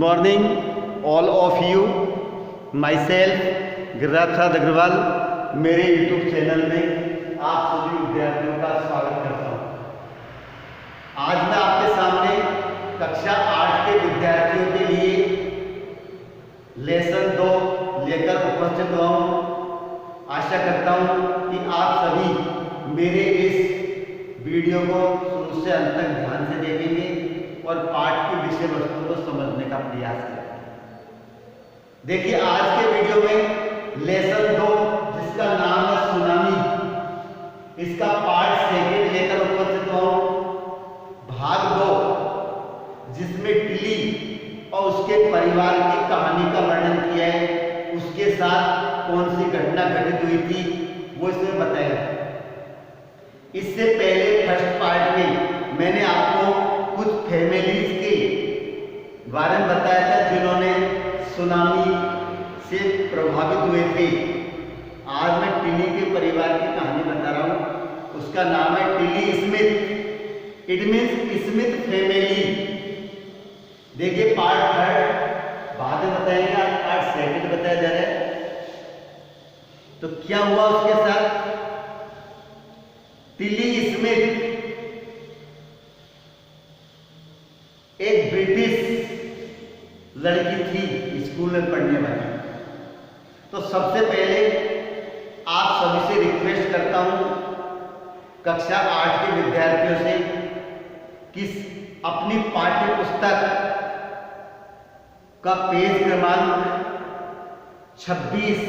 morning, all of you. Myself, Giriraj प्रसाद अग्रवाल, मेरे YouTube channel में आप सभी विद्यार्थियों का स्वागत करता हूँ। आज मैं आपके सामने कक्षा 8 के विद्यार्थियों के लिए लेसन 2 लेकर उपस्थित हुआ हूँ। आशा करता हूँ कि आप सभी मेरे इस वीडियो को शुरू से अंत तक ध्यान से देखेंगे और पाठ की विषय वस्तु को समझने का प्रयास करेंगे। देखिए, आज के वीडियो में लेसन 2 जिसका नाम है सुनामी, इसका पार्ट सेकेंड लेकर उपस्थित हुआ हूं। भाग 2 जिसमें टिली और उसके परिवार की कहानी का वर्णन किया है, उसके साथ कौन सी घटना घटित हुई थी वो इसमें बताया। इससे पहले फर्स्ट पार्ट में मैंने आपको कुछ फैमिलीज के बारे में बताया था जिन्होंने सुनामी से प्रभावित हुए थे। आज मैं टिली के परिवार की कहानी बता रहा हूं। उसका नाम है Tilly Smith. It means Smith family. देखिए, पार्ट थर्ड बाद में बताएंगे, आज पार्ट सेकंड बताया जा रहा है। तो क्या हुआ उसके साथ? टिली स्मिथ एक ब्रिटिश लड़की थी, स्कूल में पढ़ने वाली। तो सबसे पहले आप सभी से रिक्वेस्ट करता हूं, कक्षा 8 के विद्यार्थियों से, कि अपनी पाठ्य पुस्तक का पेज क्रमांक 26,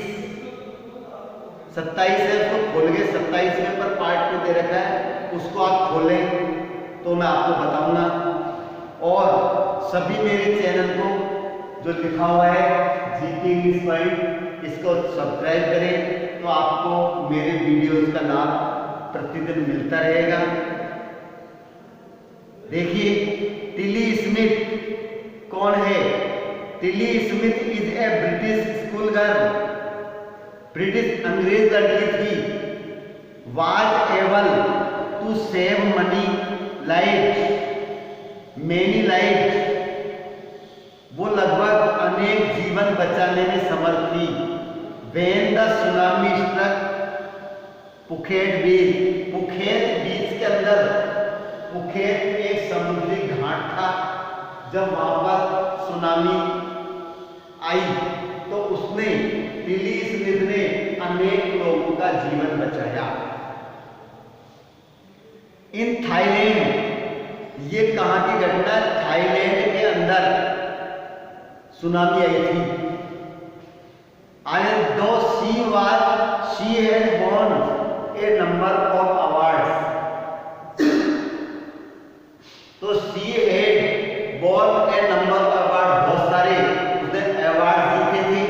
27 है, उसको खोल के 27 में पर पार्ट को दे रखा है, उसको आप खोलें तो मैं आपको बताऊंगा। और सभी मेरे चैनल को जो लिखा हुआ है जीके इंग्लिश पॉइंट, इसको सब्सक्राइब करें तो आपको मेरे वीडियोस का लाभ प्रतिदिन मिलता रहेगा। देखिए, टिली स्मिथ कौन है? Tilly Smith is a British school girl. British अंग्रेज लड़की थी। Was able to save many life many life. वो लगभग अनेक जीवन बचाने में समर्थ थी। When the tsunami struck Phuket beach. Phuket beach के अंदर, पुखेट एक समुद्री घाट था, जब वहां पर सुनामी आई तो उसने, टिली स्मिथ ने अनेक लोगों का जीवन बचाया। इन थाईलैंड, ये कहां की घटना? थाईलैंड के अंदर सुनामी आई थी। And though she had won a number of awards. तो she had won a number of awards, बहुत सारे उसने अवार्ड जीते थे।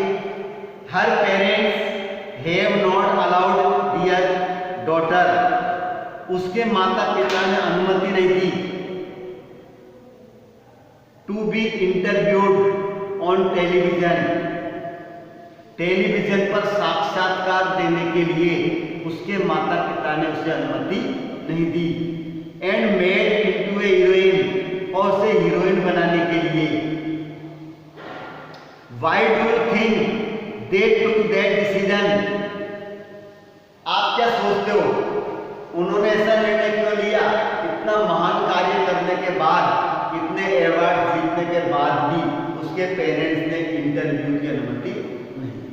Her parents have not allowed their daughter. उसके माता पिता ने अनुमति नहीं दी to be interviewed on television. Television पर साक्षात्कार देने के लिए उसके माता पिता ने उसे अनुमति नहीं दी। And made into a heroine, और उसे हीरोइन बनाने के लिए। Why do you think they took that decision? आप क्या सोचते हो, उन्होंने ऐसा निर्णय क्यों लिया? इतना महान कार्य करने के बाद, इतने अवार्ड जीतने के बाद भी उसके पेरेंट्स ने इंटरव्यू की अनुमति नहीं दी।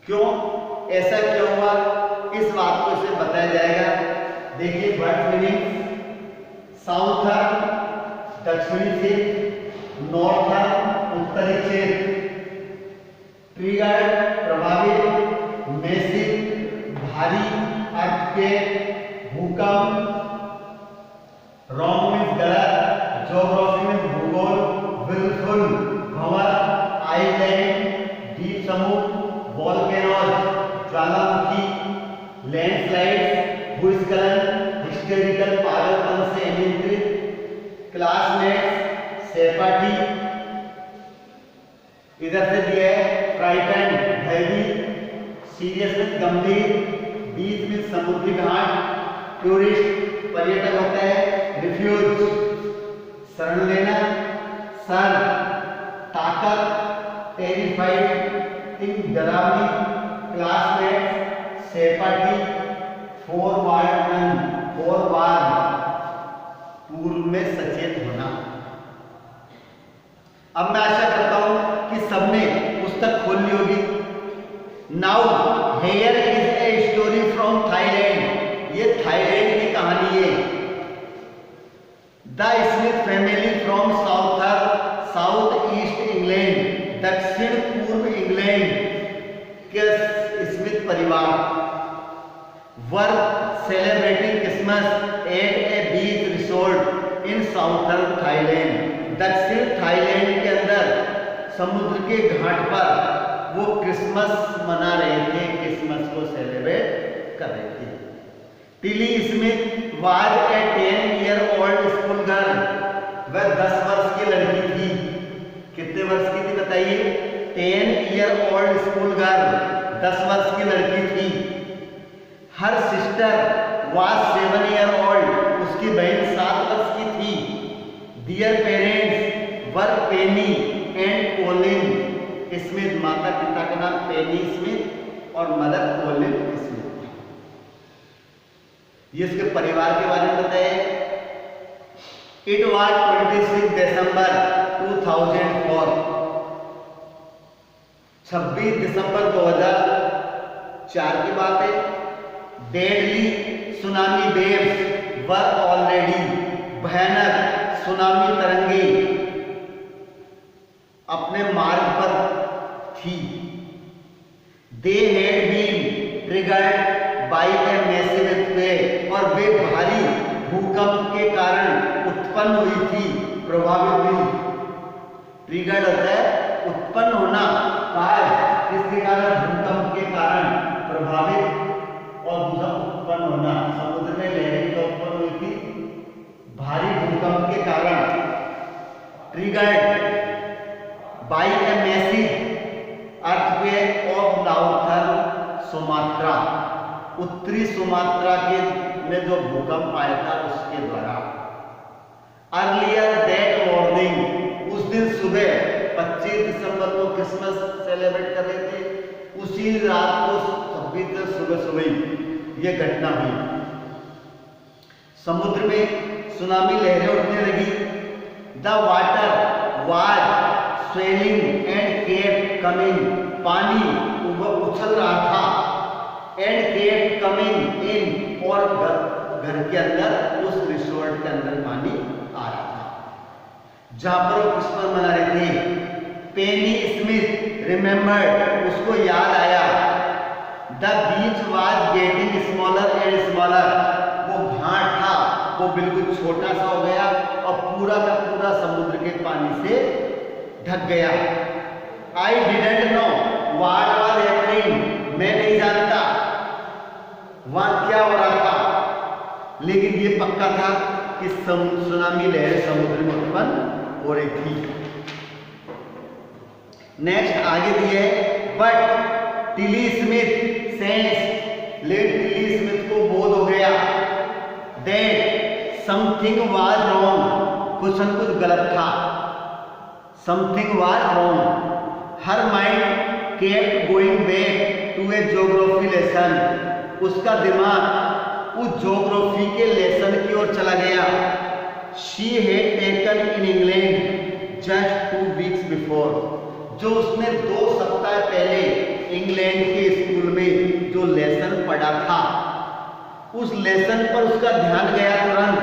क्यों ऐसा क्यों हुआ, इस बात को इसे बताया जाएगा। देखिए, वर्ड मीनिंग: साउथर्न दक्षिणी क्षेत्र, नॉर्थर्न उत्तरी क्षेत्र, ट्रिगर प्रभावित, मैसिव भारी, अर्थक्वेक भूकंप, रॉन्ग मीन्स गलत, ज्योग्राफी में भूगोल, विलफुल भंवर, आइलैंड द्वीप समूह, वोल्केनोज ज्वालामुखी, लैंडस्लाइड्स भूस्खलन, हिस्टेरिकल पागलपन से नियंत्रित, क्लासमेट्स सहपाठी। इधर से दिया है फ्राइटन भयभीत, सीरियस गंभीर, बीच में समुद्री घाट, टूरिस्ट पर्यटक होता है, रिफ्यूज शरण लेना, सन आफ्टर टेरिफाइड थिंग डरावनी क्लासमेट सेपाटी फॉरवर्ड पूर्व में सचेत होना। अब मैं आशा करता हूं कि सबने पुस्तक खोल ली होगी। Now here is a story from Thailand. ये थाईलैंड की कहानी है। The Smith family from South East England, दक्षिण पूर्व इंग्लैंड के स्मिथ परिवार were celebrating Christmas at a beach resort in southern Thailand. दक्षिण थाईलैंड के अंदर समुद्र के घाट पर वो क्रिसमस मना रहे थे, क्रिसमस को सेलिब्रेट कर रहे थे। Tilly Smith was a 10-year-old school girl. वह 10 वर्ष की लड़की थी। कितने वर्ष की थी बताइए? 10-year-old स्कूल गर्ल, 10 वर्ष की लड़की थी। Her sister was 7-year-old। उसकी बहन 7 वर्ष की थी। Their parents were Penny and Colin Smith. माता पिता का नाम पेनी स्मिथ और मदर कोलिन स्मिथ। ये इसके परिवार के बारे में बताया। इट वाज 26 दिसंबर 2004। 26 दिसंबर 2004 की बात है। Deadly tsunami waves were already. भयानक सुनामी तरंगे अपने मार्ग पर थी। They had been triggered by a massive earthquake. और वे भारी भूकंप के कारण उत्पन्न हुई थी, प्रभावित हुई। ट्रिगर्ड होता है उत्पन्न होना, किसके कारण? भूकंप के कारण प्रभावित और उत्पन्न होना। समुद्र में लहरें कब उत्पन्न हुई थी? भारी भूकंप के कारण। Triggered by a massive earthquake of southern Sumatra. उत्तरी सुमात्रा के में जो भूकंप आया था उसके द्वारा। अर्लियर दैट मॉर्निंग, उस दिन सुबह 25 दिसंबर को क्रिसमस सेलिब्रेट कर रहे थे। उसी रात को 26 सुबह ये घटना हुई। समुद्र में सुनामी लहरें उठने लगी। The water was swelling and kept coming. पानी उछल रहा था। एंड केप्ट कमिंग इन, और घर के अंदर, उस रिसोर्ट के अंदर पानी आ रहा था जहां पर वो क्रिसमस मना रहे थे। पेनी स्मिथ रिमेम्बर्ड, उसको याद आया। The beach was getting smaller and smaller. वो घाट था वो बिल्कुल छोटा सा हो गया और पूरा का पूरा समुद्र के पानी से ढक गया। I didn't know what was happening. मैं नहीं जानता वहां क्या हो रहा था, लेकिन ये पक्का था कि सुनामी लहरें समुद्र में उत्पन्न हो रही थी। नेक्स्ट आगे दिए, बट टिली स्मिथ सेंस, लेकिन टिली स्मिथ को बोध हो गया दैट समथिंग वाज रॉन्ग, कुछ न कुछ गलत था। Something was wrong. Her mind kept going back to a geography lesson. उसका दिमाग उस ज्योग्राफी के लेसन की ओर चला गया। She had taken in England just 2 weeks before, जो उसने 2 सप्ताह पहले इंग्लैंड के स्कूल में जो लेसन पढ़ा था, उस लेसन पर उसका ध्यान गया तुरंत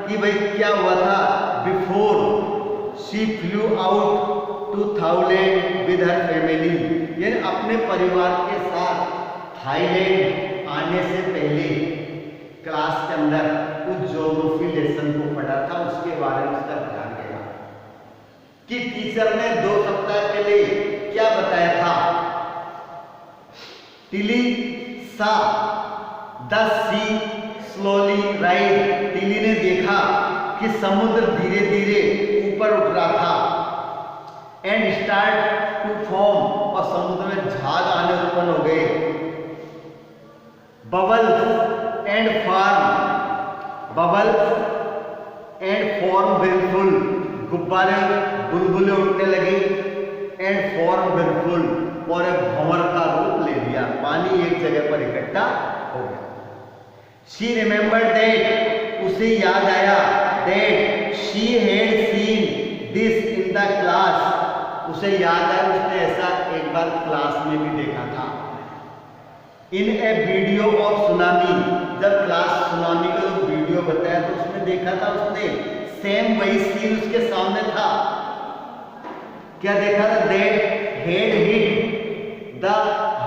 कि भाई क्या हुआ था। Before she flew out to Thailand with her family, यानी अपने परिवार के साथ थाईलैंड आने से पहले क्लास के अंदर उस ज्योग्राफी लेसन को पढ़ा था, उसके बारे में उसका ध्यान गया कि टीचर ने 2 सप्ताह पहले क्या बताया था। Tilly saw the sea slowly rise. Tilly ने देखा कि समुद्र धीरे धीरे ऊपर उठ रहा था। एंड स्टार्ट टू फॉर्म, और समुद्र में झाग आने उत्पन्न हो गए। बबल्स एंड फॉर्म बिल्कुल, गुब्बारे बुलबुले उठने लगे। एंड फॉर्म बिल्कुल और एक भंवर का रूप ले लिया, पानी एक जगह पर इकट्ठा हो गया। शी रिमेम्बर्ड दैट, उसे याद आया, that she had seen this in the class, उसे याद है उसने ऐसा एक बार क्लास में भी देखा था। इन ए वीडियो ऑफ सुनामी, जब क्लास सुनामी का जो वीडियो बताया तो उसमें देखा था उसने, सेम वही सीन उसके सामने था। क्या देखा था? That head hit the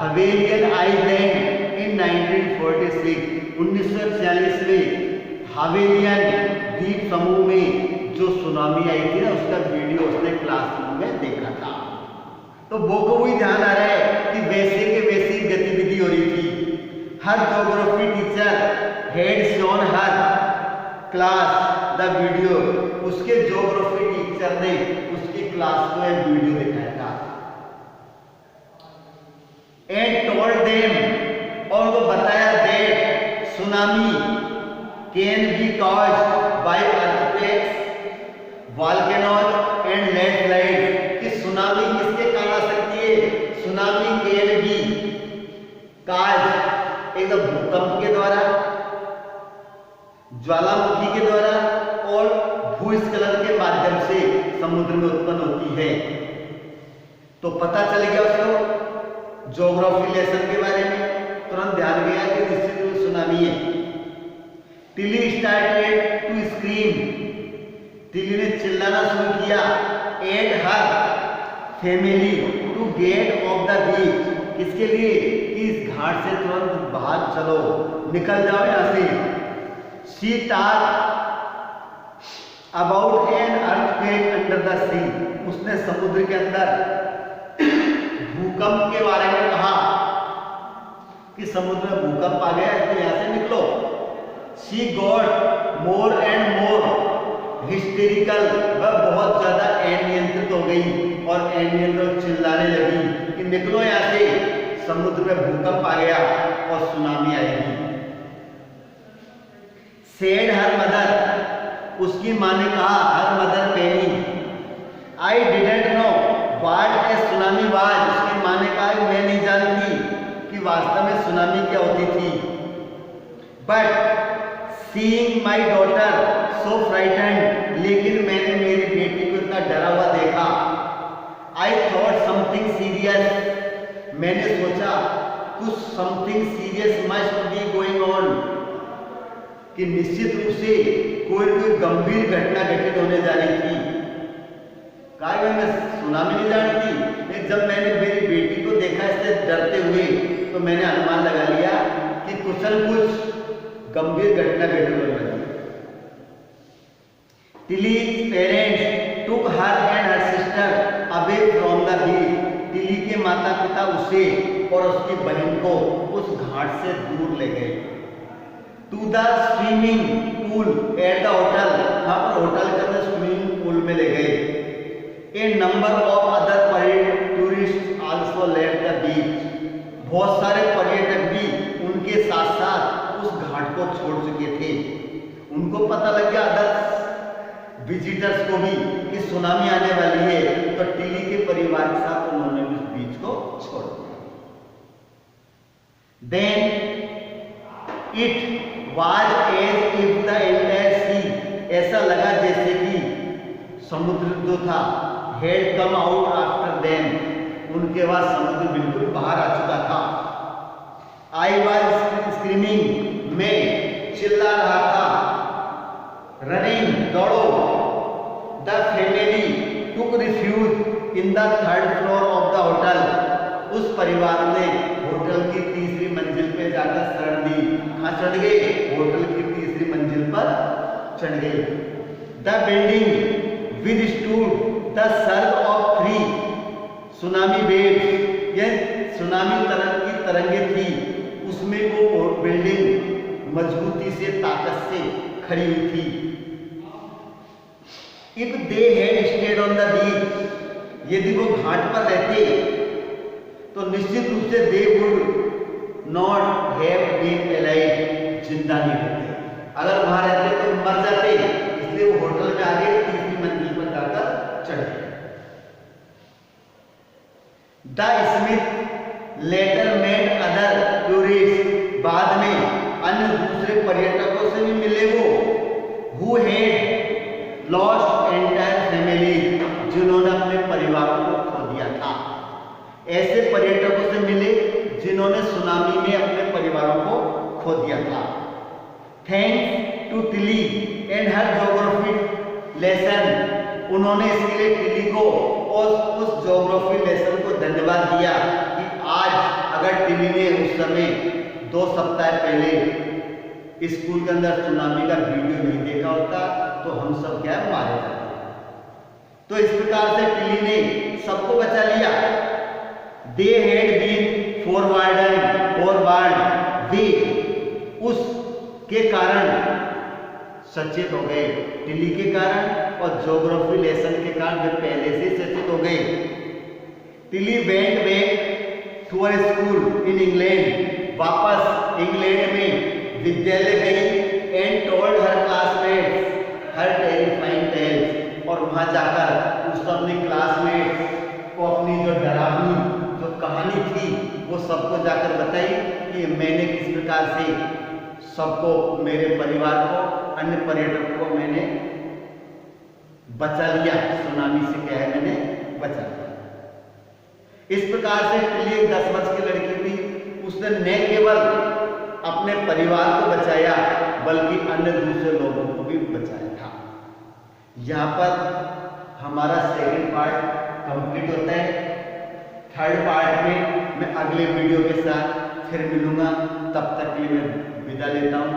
Hawaiian island in 1946, 1946 में हावेलियन द्वीप समूह में जो सुनामी आई थी ना, उसका वीडियो उसने क्लासरूम में देखा था। तो वो को वही ध्यान आ रहा है कि वैसे के वैसी गतिविधि हो रही थी। Her geography teacher had shown her class the video, उसके ज्योग्राफी टीचर ने उसकी क्लास को एक वीडियो दिखाया था। एंड टोल्ड देम, और वो बताया, that tsunami can be caused by earthquakes, volcanoes and landslide, कि सुनामी किसके कारण आ सकती है? सुनामी कैन बी कॉज्ड, एक तो भूकंप के द्वारा, ज्वालामुखी के द्वारा और भूस्खलन के माध्यम से समुद्र में उत्पन्न होती है। तो पता चल गया उसको ज्योग्राफी लेसन के बारे में, तुरंत ध्यान गया कि निश्चित रूप सुनामी है। Tilly started to scream, Tilly ने चिल्लाना शुरू किया, एड her family to get off the beach, किसके लिए? इस घाट से तुरंत बाहर चलो, निकल जाओ यहां से। She talk about an earthquake under the sea, उसने समुद्र के अंदर भूकंप के बारे में कहा कि समुद्र में भूकंप आ गया, इसलिए यहां से निकलो। She got more and more hysterical, वह बहुत ज्यादा अनियंत्रित हो गई और अनियंत्रित चिल्लाने लगी कि निकलो यहां से, समुद्र में भूकंप आ गया और सुनामी आएगी। सेड हर मदर, उसकी मां ने कहा, her mother Penney, I didn't know what A tsunami was, उसकी मां ने कहा मैं नहीं जानती कि वास्तव में सुनामी क्या होती थी। But seeing my daughter so frightened, लेकिन मैंने मेरी बेटी को इतना डरा हुआ देखा, आई थॉट समथिंग सीरियस, मैंने सोचा कुछ something serious must be going on, कि निश्चित रूप से कोई गंभीर घटना घटित होने जा रही थी। कहा मैं सुनामी नहीं जानती, लेकिन जब मैंने मेरी बेटी को देखा इससे डरते हुए तो मैंने अनुमान लगा लिया कि कुछ न कुछ गंभीर घटना घटित होने लगी। Tilly's parents took her and her sister away from the beach, Tilly के माता पिता उसे और उसकी बहन को उस घाट से दूर ले गए। To the swimming pool at the hotel, वहां पर होटल के अंदर स्विमिंग पूल में ले गए। A number of other tourist also left the beach, बहुत सारे पर्यटक भी उनके साथ साथ उस घाट को छोड़ चुके थे। उनको पता लग गया अदर विजिटर्स को भी कि सुनामी आने वाली है, तो टिली के परिवार के साथ उन्होंने उस बीच को छोड़ दिया। Then it was as if the entire sea, ऐसा लगा जैसे कि समुद्र जो था had come out after them, उनके बाद समुद्र बिल्कुल बाहर आ चुका था। आई वाज स्क्रीमिंग, मैं चिल्ला रहा था, रनिंग दौड़ो, the family took refuge in the third floor of the hotel, उस परिवार ने होटल की तीसरी मंजिल पे जाकर शरण दी। कहां चढ़ गए? होटल की तीसरी मंजिल पर चढ़ गए। The building withstood the surge of 3 tsunami waves, यह सुनामी तरंग की तरंगें थी, उसमें वो बिल्डिंग मजबूती से ताकत से खड़ी हुई थी। If they had stayed on the beach, यदि वो घाट पर रहते तो निश्चित रूप से they would not have been alive, जिंदा नहीं होते। अगर वहां रहते तो मर जाते, इसलिए वो होटल में आगे तीसरी मंजिल पर जाकर चढ़ गए। The Smith later met other tourist, बाद में अन्य दूसरे पर्यटकों से भी मिले वो, who had lost entire family, जिन्होंने अपने परिवारों को खो दिया था। ऐसे पर्यटकों से मिले जिन्होंने सुनामी में अपने परिवारों को खो दिया था। Thanks to Tilly and her geography lesson, उन्होंने इसके लिए टिली को और उस ज्योग्राफी लेसन को धन्यवाद दिया कि आज अगर टिली ने उस समय 2 सप्ताह पहले स्कूल के अंदर सुनामी का वीडियो नहीं देखा होता तो हम सब क्या मारे जाते। तो इस प्रकार से टिली ने सबको बचा लिया। दे हैड बीन फॉरवर्ड, वे उसके कारण सचेत हो गए, टिली के कारण और ज्योग्राफी लेसन के कारण वे पहले से सचेत हो गए। Tilly went back to her school in England, वापस इंग्लैंड में विद्यालय गई and told her classmates her terrifying tales, और वहां जाकर उसने अपनी क्लासमेट्स को अपनी जो डरावनी जो कहानी थी वो सबको जाकर बताई कि मैंने किस प्रकार से सबको, मेरे परिवार को, अन्य पर्यटकों को मैंने बचा लिया, सुनामी से क्या है मैंने बचा लिया। इस प्रकार से टिली एक 10 वर्ष की लड़की थी, उसने न केवल अपने परिवार को बचाया बल्कि अन्य दूसरे लोगों को भी बचाया था। यहाँ पर हमारा सेकंड पार्ट कंप्लीट होता है। थर्ड पार्ट में मैं अगले वीडियो के साथ फिर मिलूंगा, तब तक के लिए मैं विदा लेता हूँ।